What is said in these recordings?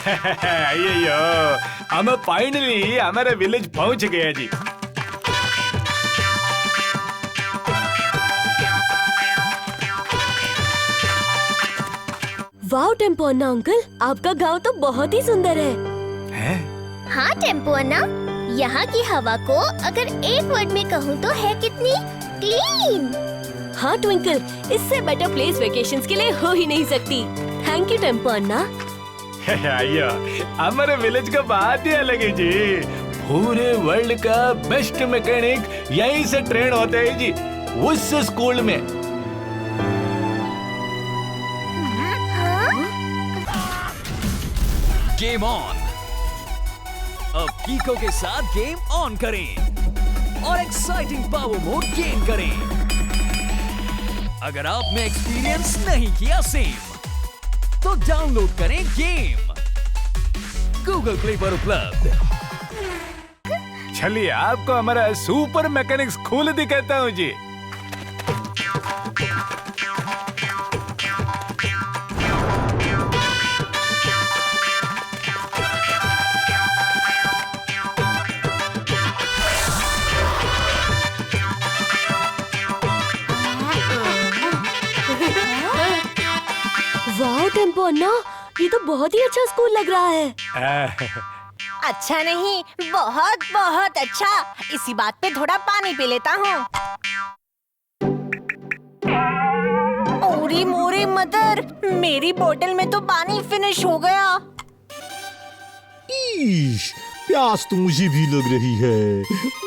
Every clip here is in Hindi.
अయ్యయ్యో हम फाइनली हमारे विलेज पहुंच गए जी। वाह टेम्पो अन्ना अंकल, आपका गांव तो बहुत ही सुंदर है। हाँ टेम्पो अन्ना, यहाँ की हवा को अगर एक वर्ड में कहूँ तो है कितनी क्लीन। हाँ ट्विंकल, इससे बेटर प्लेस वेकेशंस के लिए हो ही नहीं सकती। थैंक यू टेम्पो अन्ना। अయ్యో हमारे विलेज का बात ही अलग है जी। पूरे वर्ल्ड का बेस्ट मैकेनिक यहीं से ट्रेन होते हैं जी, उस स्कूल में। Game on. अब कीको के साथ गेम ऑन करें और एक्साइटिंग पावर मोड गेन करें। अगर आपने एक्सपीरियंस नहीं किया सेम, तो डाउनलोड करें गेम गूगल प्ले पर उपलब्ध। चलिए आपको हमारा सुपर मैकेनिक स्कूल दिखाता हूँ जी। वाह टेम्पो अन्ना, ये तो बहुत ही अच्छा स्कूल लग रहा है। अच्छा नहीं, बहुत बहुत अच्छा। इसी बात पे थोड़ा पानी पी लेता हूँ। ओरी मोरी मदर, मेरी बोतल में तो पानी फिनिश हो गया। ईश, प्यास तो मुझे भी लग रही है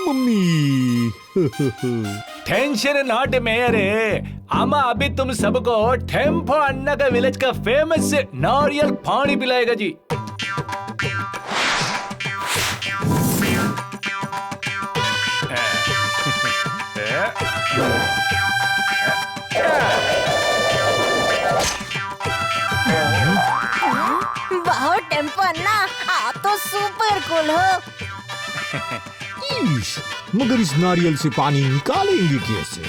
मम्मी। टेंशन नॉट मेरे, अम्मा अभी तुम सबको टेम्पो अन्ना का विलेज का फेमस नारियल पानी पिलाएगा जी। वाह टेम्पो अन्ना, आप तो सुपर कूल हो। ईश, मगर इस नारियल से पानी निकालेंगे कैसे?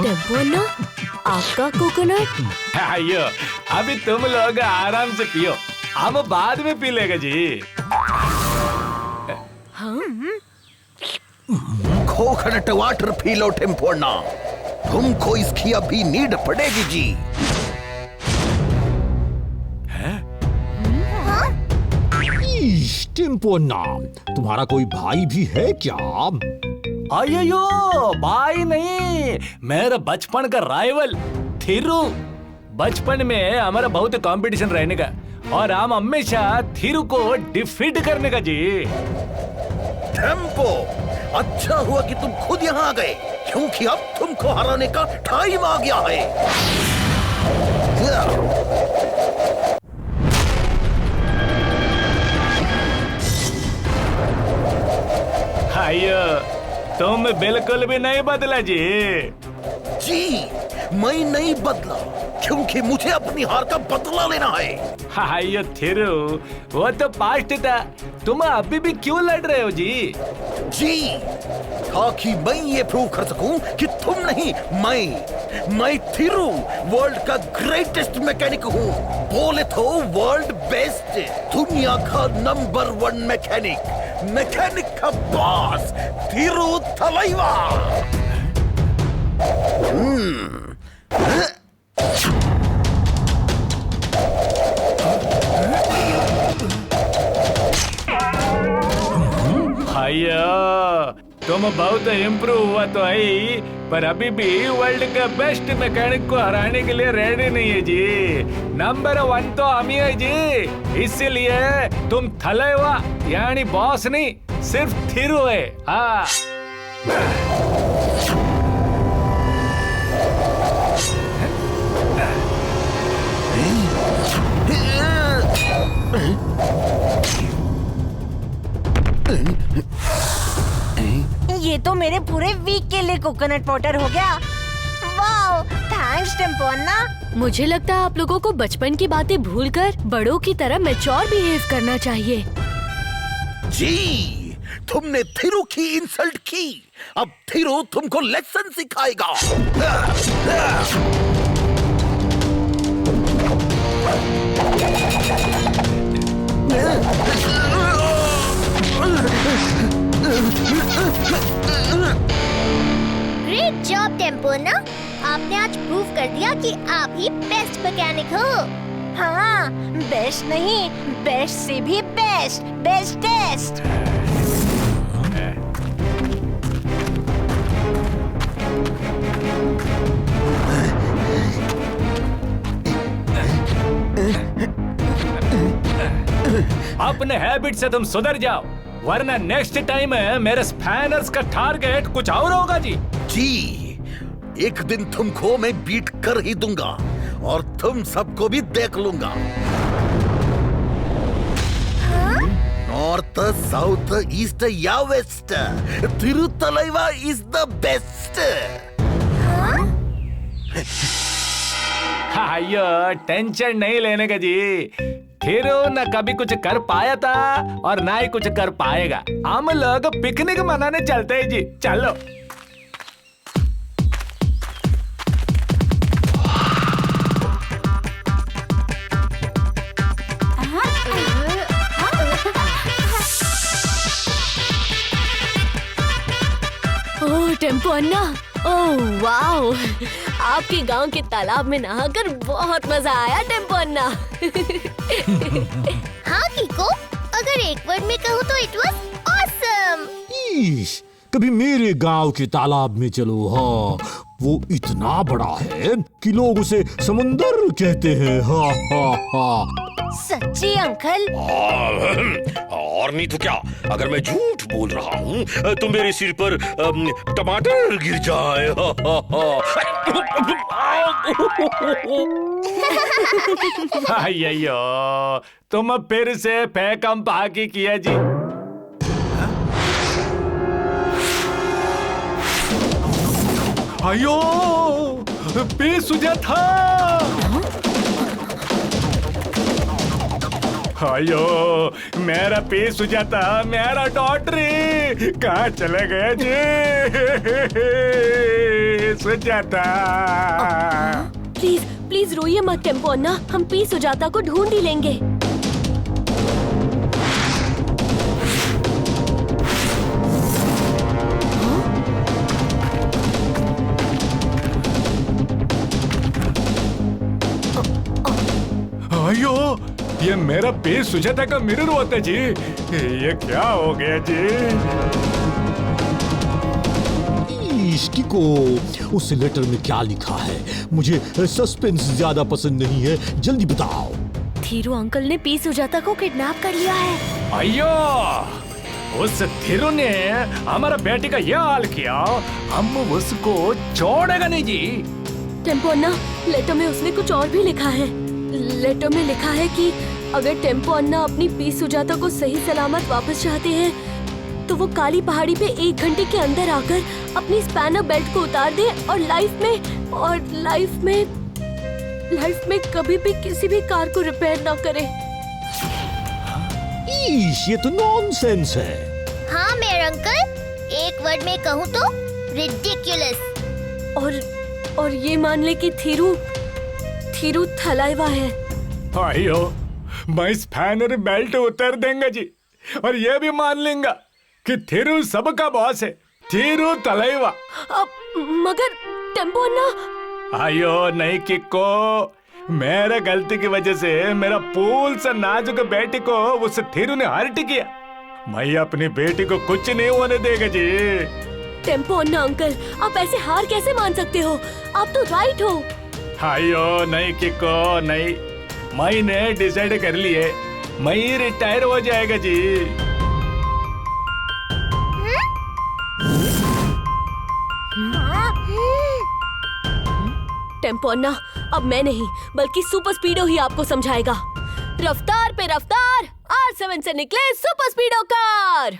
टेम्पो अन्ना, आपका कोकोनट। अयो अभी तुम लोग आराम से पियो, हम बाद में पी लेगा जी। Coconut water P low tempo अन्ना, तुमको इसकी अभी नीड पड़ेगी जी। ईश, टेम्पो अन्ना, तुम्हारा कोई भाई भी है क्या? अयो भाई नहीं, मेरा बचपन का राइवल थिरू। बचपन में हमारा बहुत कंपटीशन रहने का और हम हमेशा थिरू को डिफीट करने का जी। टेम्पो, अच्छा हुआ कि तुम खुद यहाँ आ गए, क्योंकि अब तुमको हराने का टाइम आ गया है। अयो तुम बिल्कुल भी नहीं बदला जी। जी, मैं नहीं बदला, क्योंकि मुझे अपनी हार का बदला लेना है। अयो थिरू, वो तो पास्ट था, तुम अभी भी क्यों लड़ रहे हो जी? जी, ताकि मैं ये प्रूव कर सकूं कि तुम नहीं, मैं थिरू वर्ल्ड का ग्रेटेस्ट मैकेनिक हूँ। बोले तो वर्ल्ड बेस्ट, दुनिया का नंबर 1 मैकेनिक का बॉस थिरू थलाइवा। अयो तुम बहुत इम्प्रूव हुआ तो है, पर अभी भी वर्ल्ड का बेस्ट मैकेनिक को हराने के लिए रेडी नहीं है जी। नंबर 1 तो हम ही है जी, इसीलिए तुम थलेवा यानी बॉस नहीं, सिर्फ थिरू है। हाँ ये तो मेरे पूरे वीक के लिए कोकोनट वाटर हो गया। वाओ, थैंक्स टेम्पो अन्ना। मुझे लगता है आप लोगों को बचपन की बातें भूलकर बड़ों की तरह मैच्योर बिहेव करना चाहिए। जी, तुमने थिरू की इंसल्ट की, अब थिरू तुमको लेसन सिखाएगा। ग्रेट जॉब टेम्पोना, आपने आज प्रूव कर दिया कि आप ही बेस्ट मैकेनिक हो। हाँ, बेस्ट नहीं, बेस्ट से भी बेस्ट, बेस्टेस्ट। अपने हैबिट से तुम सुधर जाओ, वरना नेक्स्ट टाइम मेरे स्पैनर्स का टारगेट कुछ और होगा जी। जी, एक दिन तुमको मैं बीट कर ही दूंगा और तुम सबको भी देख लूंगा। नॉर्थ, साउथ, ईस्ट या वेस्ट, तिरुतलैवा इज द बेस्ट। अयो, टेंशन नहीं लेने का जी। थिरू न कभी कुछ कर पाया था और ना ही कुछ कर पाएगा। हम लोग पिकनिक मनाने चलते हैं जी, चलो। ओह टेम्पो अन्ना, ओह वाओ, आपके गांव के तालाब में नहाकर बहुत मजा आया टेम्पो अन्ना। हाँ कीको, अगर एक वर्ड में कहूँ तो इट वाज ऑसम। ईश, कभी मेरे गांव के तालाब में चलो। हाँ, वो इतना बड़ा है कि लोग उसे समुंदर कहते हैं। हाँ हाँ हाँ। सच्ची अंकल? और नहीं तो क्या, अगर मैं झूठ बोल रहा हूँ तो मेरे सिर पर टमाटर गिर जाए। अयो, तुम फिर से भूकंप आके किया जी। अयो, पे सुझा था। अयो, मेरा पे सुझा था, मेरा डॉटरी कहाँ चले गए जी? सुजाता, प्लीज प्लीज रोइए मत टेम्पो अन्ना, हम पी सुजाता को ढूंढ ही लेंगे। अयो, ये मेरा पे सुजाता का मिरर होता जी। ये क्या हो गया जी? को उस लेटर में क्या लिखा है? मुझे सस्पेंस ज्यादा पसंद नहीं है, जल्दी बताओ। थीरू अंकल ने पी सुजाता को किडनैप कर लिया है। अयो, उस थिरू ने हमारा बेटी का यह हाल किया, हम उसको छोड़ेगा नहीं जी। टेम्पो अन्ना, लेटर में उसने कुछ और भी लिखा है। लेटर में लिखा है कि अगर टेम्पो अन्ना अपनी पी सुजाता को सही सलामत वापस चाहते हैं तो वो काली पहाड़ी पे 1 घंटे के अंदर आकर अपनी स्पैनर बेल्ट को उतार दे और लाइफ में कभी भी किसी भी कार को रिपेयर ना करे। ये तो नॉनसेंस है। हाँ मेरे अंकल, एक वर्ड में कहूँ तो रिडिकुलस। और ये मान ले कि थीरू थलाइवा है। अयो, मैं स्पैनर बेल्ट उतार देंगे जी, और ये भी मान लेंगे कि थीरू सबका बॉस है, थीरू तलैवा। मगर टेम्पो अन्ना। आयो नहीं किको, मेरे गलती की वजह से मेरा फूल सा नाजुक बेटी को उस थीरू ने हर्ट किया। मैं अपनी बेटी को कुछ नहीं होने देगा जी। टेम्पो अन्ना अंकल, आप ऐसे हार कैसे मान सकते हो? आप तो राइट हो। आयो नहीं किको, नहीं, मैंने डिसाइड कर लिए, मैं रिटायर हो जाएगा जी। टेम्पो अन्ना, अब मैं नहीं बल्कि सुपर स्पीडो ही आपको समझाएगा। रफ्तार पे रफ्तार, R7 से निकले सुपर स्पीडो कार।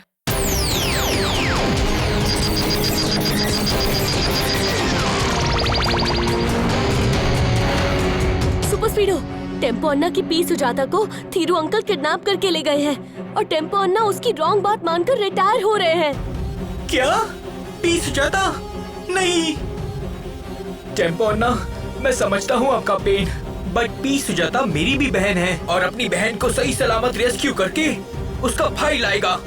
सुपर स्पीडो, टेम्पो अन्ना की पी सुजाता को थीरू अंकल किडनैप करके ले गए हैं। और टेम्पो अन्ना उसकी रॉन्ग बात मानकर रिटायर हो रहे हैं। क्या? पी सुजाता? नहीं। टेम्पो अन्ना, मैं समझता हूँ आपका पेन, बट पी सुजाता मेरी भी बहन है और अपनी बहन को सही सलामत रेस्क्यू करके उसका भाई लाएगा।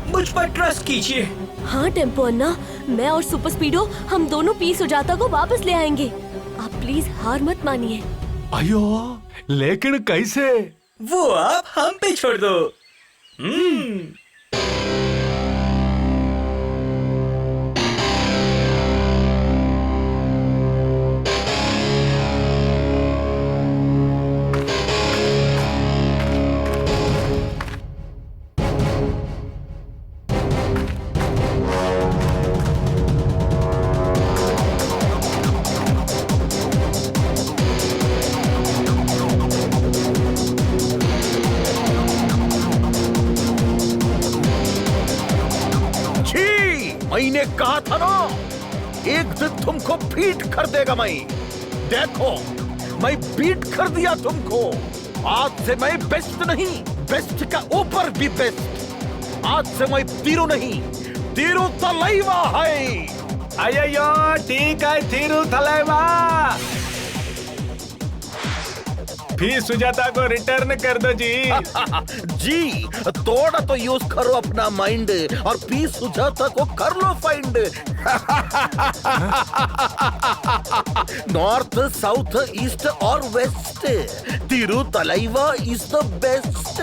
मुझ पर ट्रस्ट कीजिए। हाँ टेम्पो अन्ना, मैं और सुपर स्पीडो हम दोनों पी सुजाता को वापस ले आएंगे। आप प्लीज हार मत मानिए। अयो, लेकिन कैसे? वो आप हम पे छोड़ दो। मैंने कहा था ना, एक दिन तुमको बीट कर देगा मैं। देखो, मैं बीट कर दिया तुमको। आज से मैं बेस्ट नहीं, बेस्ट का ऊपर भी बेस्ट। आज से मैं तीरू नहीं, तीरू तलैवा है। अयो, ठीक है तीरू तलैवा। फिर सुजाता को रिटर्न कर दो जी। जी, थोड़ा तो यूज करो अपना माइंड और पी सुजाता को कर लो फाइंड। नॉर्थ, साउथ, ईस्ट और west, Thiru Thalaiva is the best.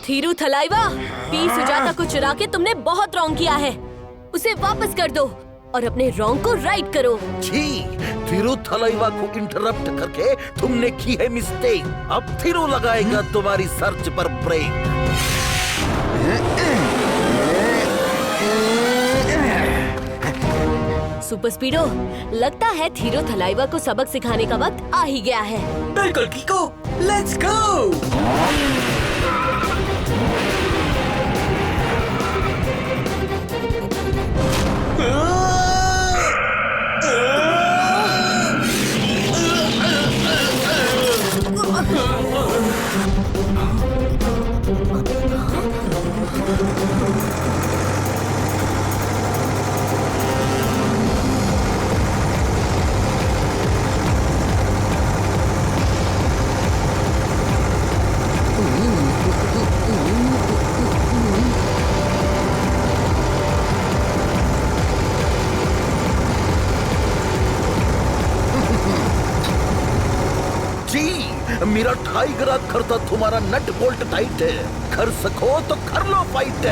Thiru Thalaiva, P Sujata को चुरा के तुमने बहुत रॉन्ग किया है। उसे वापस कर दो और अपने रॉन्ग को राइट करो। जी, थिरू थलाइवा को इंटरप्ट करके तुमने की है मिस्टेक। अब थिरू लगाएगा तुम्हारी सर्च पर ब्रेक। सुपर स्पीडो, लगता है थीरू थलाइवा को सबक सिखाने का वक्त आ ही गया है। बिल्कुल कीको, लेट्स गो। मेरा टाइगर करता तुम्हारा नट बोल्ट टाइट है। कर सको तो कर लो फाइट।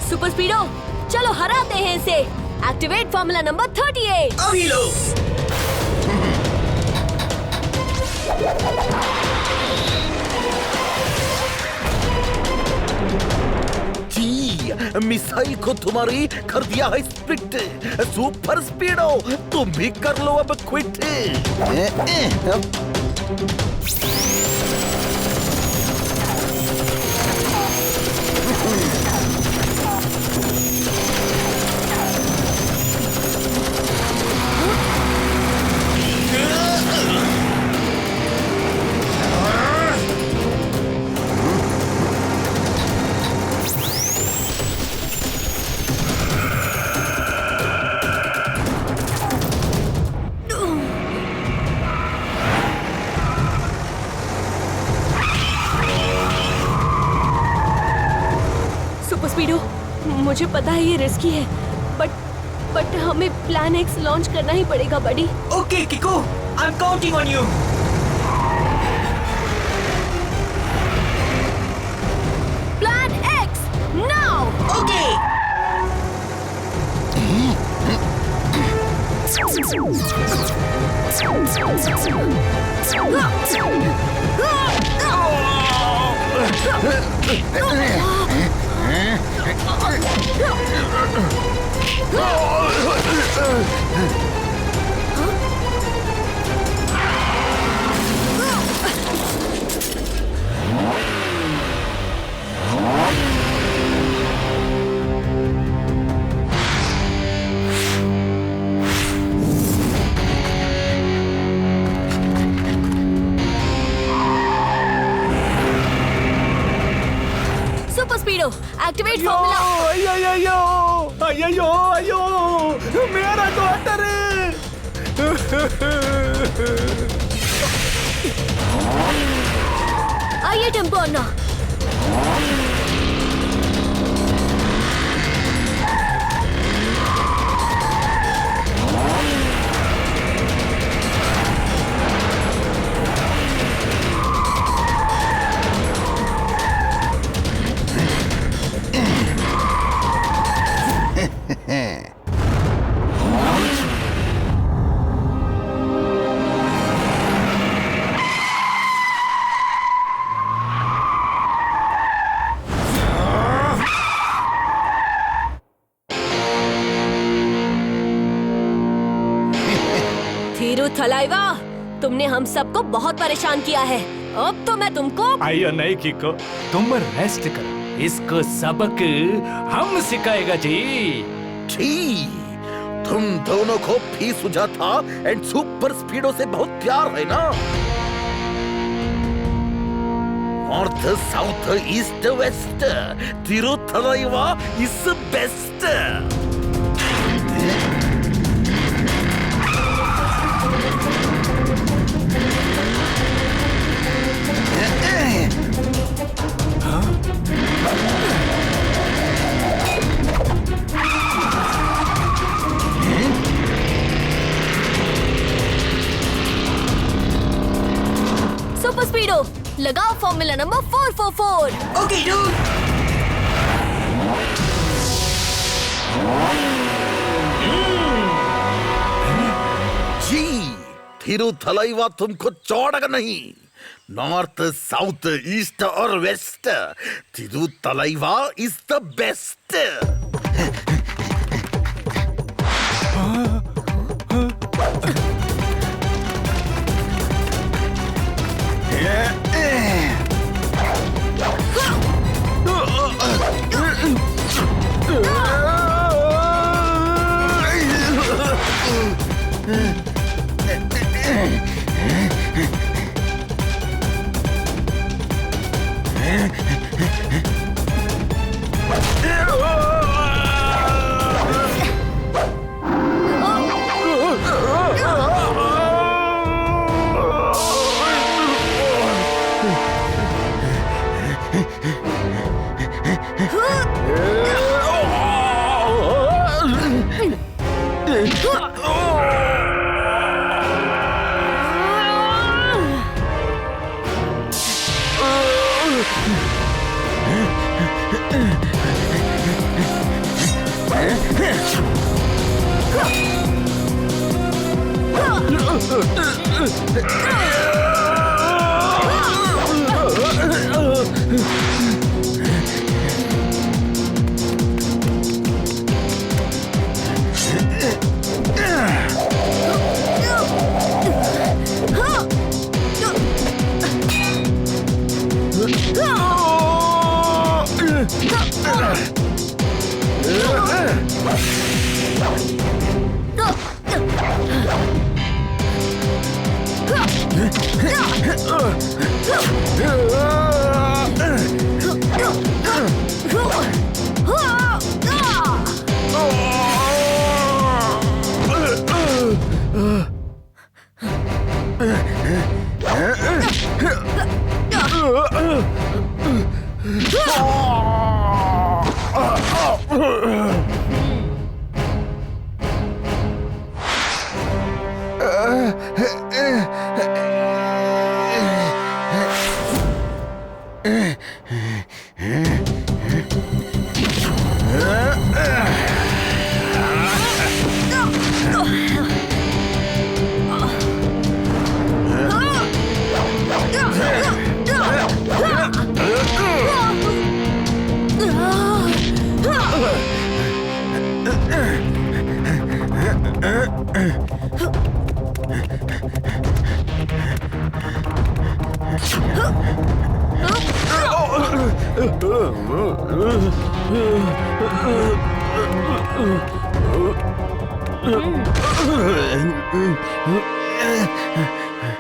सुपर स्पीडो, चलो हराते हैं इसे। Activate formula number 38। अभी लो। मिसाइल को तुम्हारी कर दिया है स्प्लिट। सुपर स्पीडो, तुम भी कर लो अब क्विट। स्पीडो, मुझे पता है ये रिस्की है, बट हमें प्लान एक्स लॉन्च करना ही पड़ेगा buddy. Okay Kiko, I am counting on you. Plan X now. Okay. Activate formula. अयो मेरा डॉटर आइए टेम्पो अन्ना। थलाइवा, तुमने हम सबको बहुत परेशान किया है। अब तो मैं तुमको आइयो नहीं किको, तुम रेस्ट करो, इसको सबक हम सिखाएगा जी। छी, तुम दोनों को भी सुजाता एंड सुपर स्पीडो से बहुत प्यार है ना? North south east west Thiruthalaiva is best. Super speedo, लगाओ फॉर्मूला नंबर 444। Okay dude. जी, तिरुथलाइवा तुमको छोड़ेगा नहीं। नॉर्थ साउथ ईस्ट और west Thiruthalaiva is the best.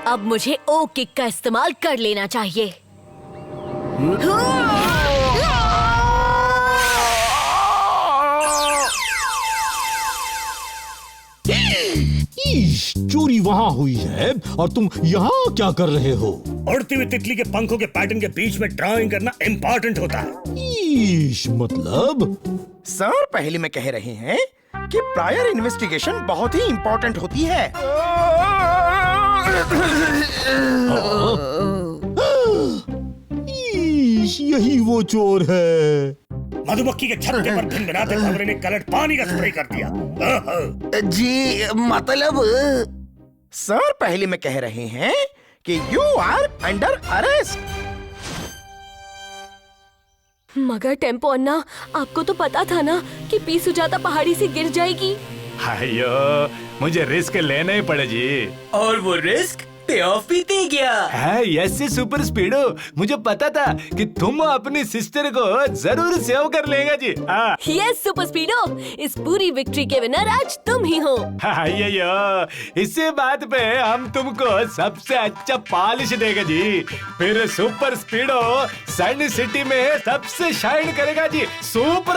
अब मुझे ओ किक का इस्तेमाल कर लेना चाहिए। चोरी वहाँ हुई है और तुम यहाँ क्या कर रहे हो? उड़ती हुई तितली के पंखों के पैटर्न के बीच में ड्राइंग करना इम्पोर्टेंट होता है। मतलब? सर पहले में कह रहे हैं कि प्रायर इन्वेस्टिगेशन बहुत ही इम्पोर्टेंट होती है। यही वो चोर है। मधुमक्खी के छत्ते पर भिनभिनाते भंवरे ने कलट पानी का स्प्रे कर दिया। जी मतलब सर पहले में कह रहे हैं कि यू आर अंडर अरेस्ट। मगर टेम्पो अन्ना, आपको तो पता था ना कि पी सुजाता पहाड़ी से गिर जाएगी। अयो, मुझे रिस्क लेना ही पड़े जी। और वो रिस्क पे ऑफ भी दे गया। है यस सुपर स्पीडो, मुझे पता था कि तुम अपनी सिस्टर को जरूर सेव कर लेगा जी। हाँ यस सुपर स्पीडो, इस पूरी विक्ट्री के विनर आज तुम ही हो। यो, इसी बात पे हम तुमको सबसे अच्छा पॉलिश देगा जी। फिर सुपर स्पीडो सन सिटी में सबसे शाइन करेगा जी। सुपर